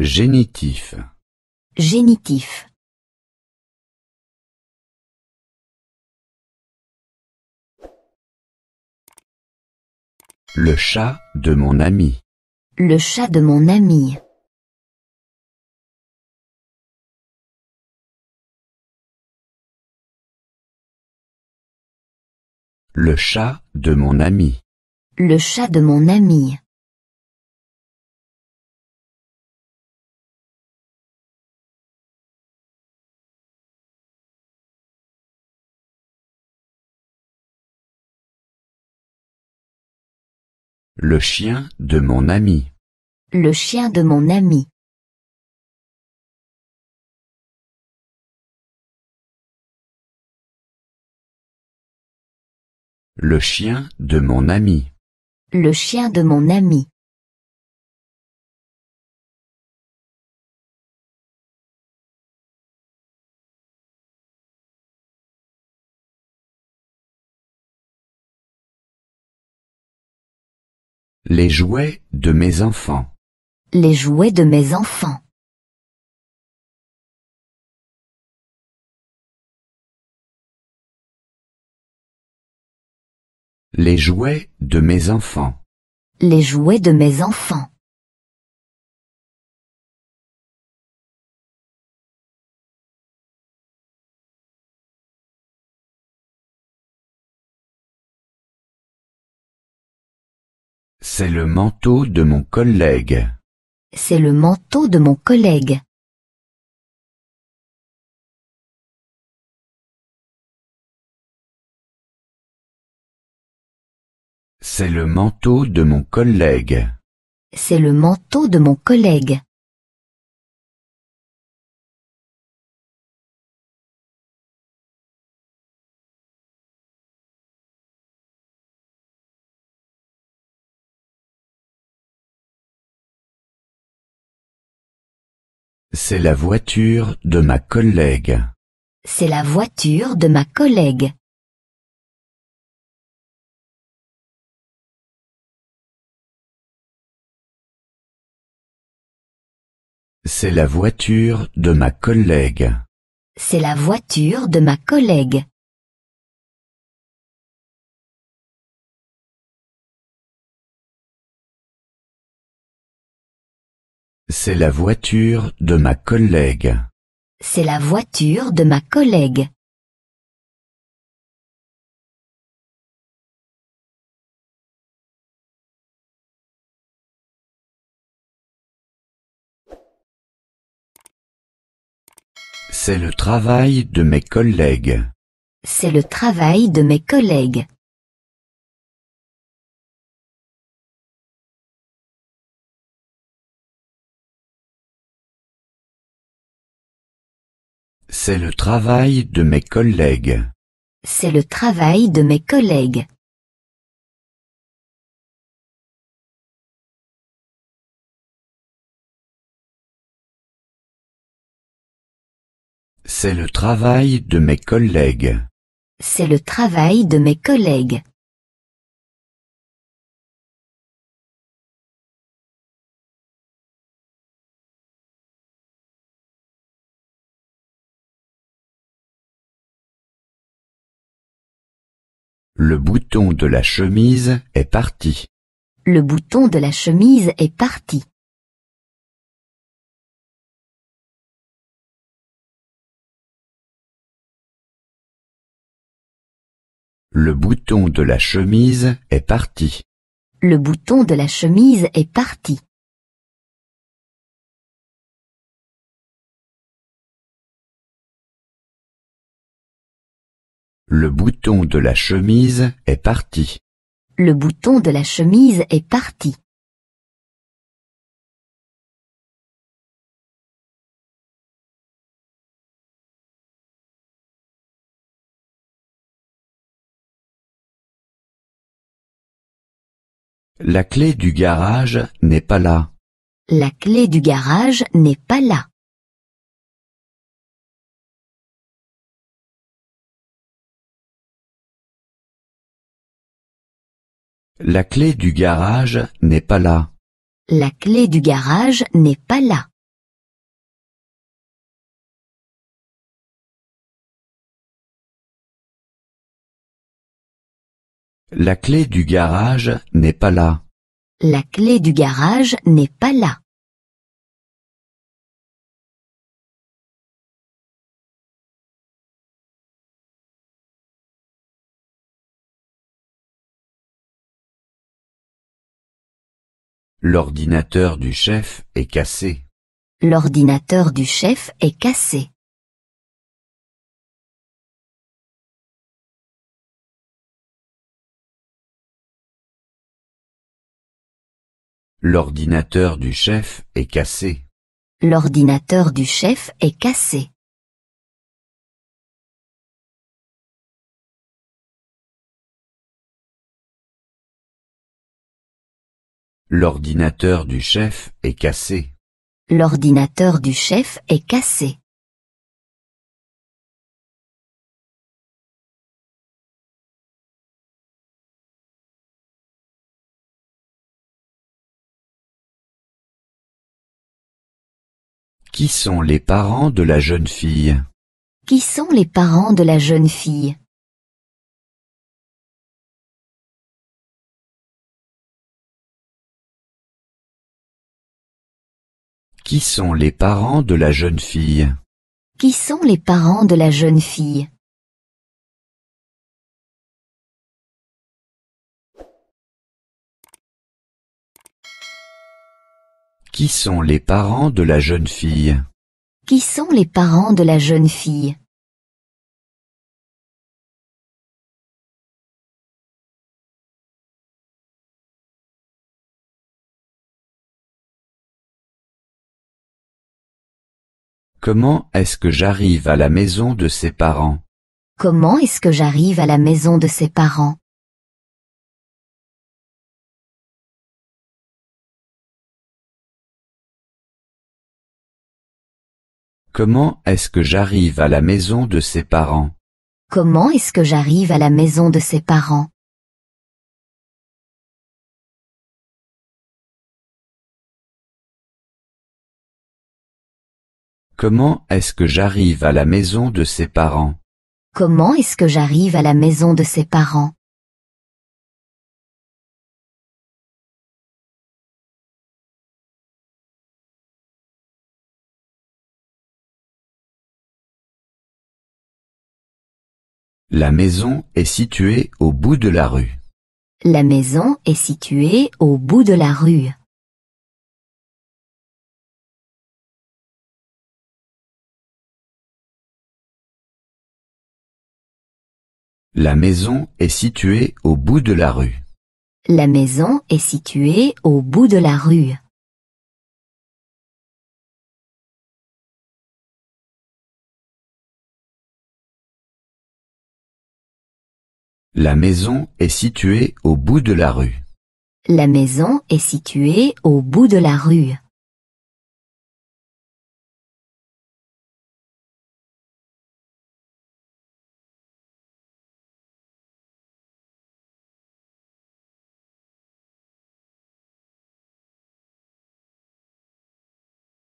Génitif. Génitif. Le chat de mon ami. Le chat de mon ami. Le chat de mon ami. Le chat de mon ami. Le chien de mon ami. Le chien de mon ami. Le chien de mon ami. Le chien de mon ami. Les jouets de mes enfants. Les jouets de mes enfants. Les jouets de mes enfants. Les jouets de mes enfants. C'est le manteau de mon collègue. C'est le manteau de mon collègue. C'est le manteau de mon collègue. C'est le manteau de mon collègue. C'est la voiture de ma collègue. C'est la voiture de ma collègue. C'est la voiture de ma collègue. C'est la voiture de ma collègue. C'est la voiture de ma collègue. C'est la voiture de ma collègue. C'est le travail de mes collègues. C'est le travail de mes collègues. C'est le travail de mes collègues. C'est le travail de mes collègues. C'est le travail de mes collègues. C'est le travail de mes collègues. Le bouton de la chemise est parti. Le bouton de la chemise est parti. Le bouton de la chemise est parti. Le bouton de la chemise est parti. Le bouton de la chemise est parti. Le bouton de la chemise est parti. La clé du garage n'est pas là. La clé du garage n'est pas là. La clé du garage n'est pas là. La clé du garage n'est pas là. La clé du garage n'est pas là. La clé du garage n'est pas là. L'ordinateur du chef est cassé. L'ordinateur du chef est cassé. L'ordinateur du chef est cassé. L'ordinateur du chef est cassé. L'ordinateur du chef est cassé. L'ordinateur du chef est cassé. Qui sont les parents de la jeune fille? Qui sont les parents de la jeune fille? Qui sont les parents de la jeune fille? Qui sont les parents de la jeune fille? Qui sont les parents de la jeune fille? Qui sont les parents de la jeune fille? Comment est-ce que j'arrive à la maison de ses parents? Comment est-ce que j'arrive à la maison de ses parents? Comment est-ce que j'arrive à la maison de ses parents? Comment est-ce que j'arrive à la maison de ses parents? Comment est-ce que j'arrive à la maison de ses parents? Comment est-ce que j'arrive à la maison de ses parents? La maison est située au bout de la rue. La maison est située au bout de la rue. La maison est située au bout de la rue. La maison est située au bout de la rue. La maison est située au bout de la rue. La maison est située au bout de la rue.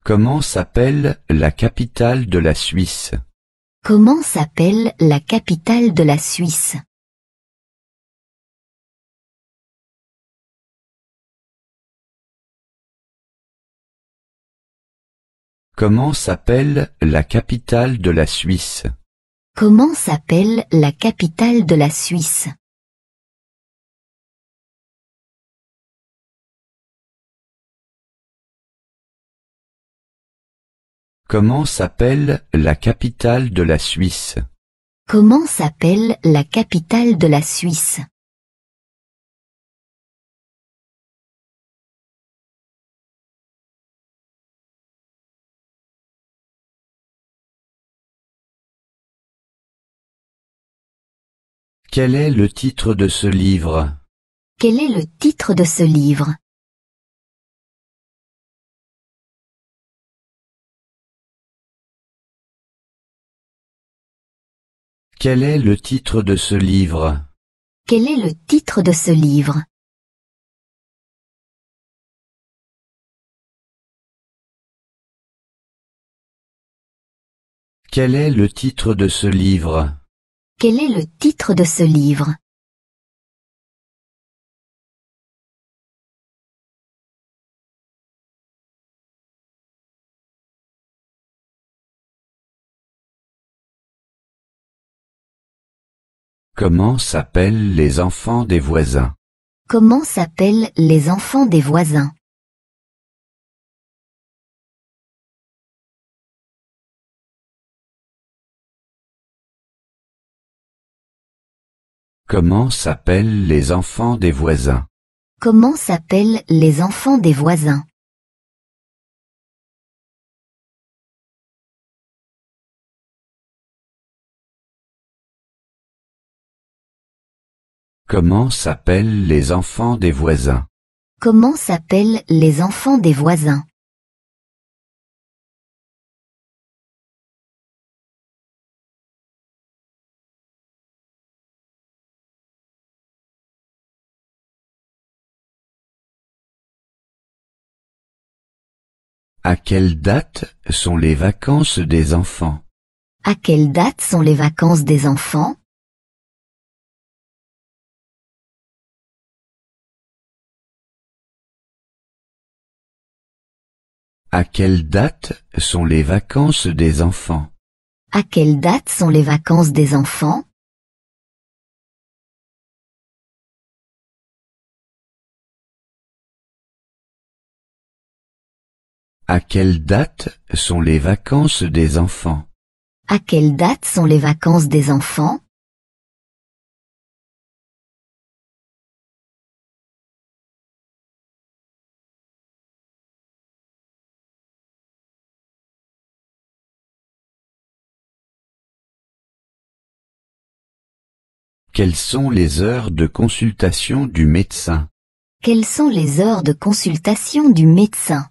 Comment s'appelle la capitale de la Suisse? Comment s'appelle la capitale de la Suisse? Comment s'appelle la capitale de la Suisse? Comment s'appelle la capitale de la Suisse? Comment s'appelle la capitale de la Suisse? Comment s'appelle la capitale de la Suisse? Quel est le titre de ce livre? Quel est le titre de ce livre? Quel est le titre de ce livre? Quel est le titre de ce livre? Quel est le titre de ce livre? Quel est le titre de ce livre? Comment s'appellent les enfants des voisins? Comment s'appellent les enfants des voisins? Comment s'appellent les enfants des voisins? Comment s'appellent les enfants des voisins? Comment s'appellent les enfants des voisins? Comment s'appellent les enfants des voisins? À quelle date sont les vacances des enfants? À quelle date sont les vacances des enfants? À quelle date sont les vacances des enfants? À quelle date sont les vacances des enfants? À quelle date sont les vacances des enfants? À quelle date sont les vacances des enfants? Quelles sont les heures de consultation du médecin? Quelles sont les heures de consultation du médecin?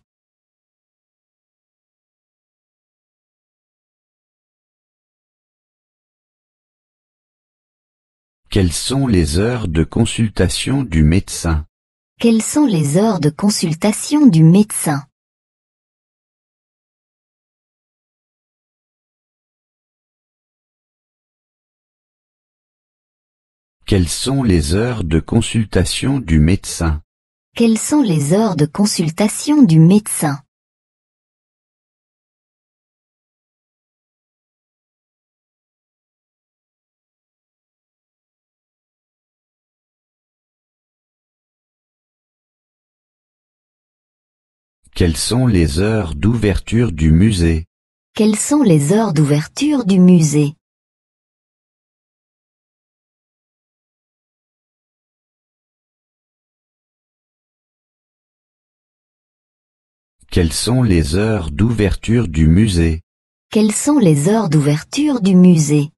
Quelles sont les heures de consultation du médecin? Quelles sont les heures de consultation du médecin? Quelles sont les heures de consultation du médecin? Quelles sont les heures de consultation du médecin? Quelles sont les heures d'ouverture du musée? Quelles sont les heures d'ouverture du musée? Quelles sont les heures d'ouverture du musée? Quelles sont les heures d'ouverture du musée?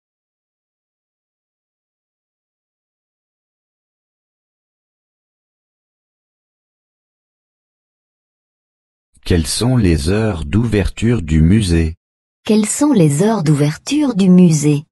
Quelles sont les heures d'ouverture du musée? Quelles sont les heures d'ouverture du musée?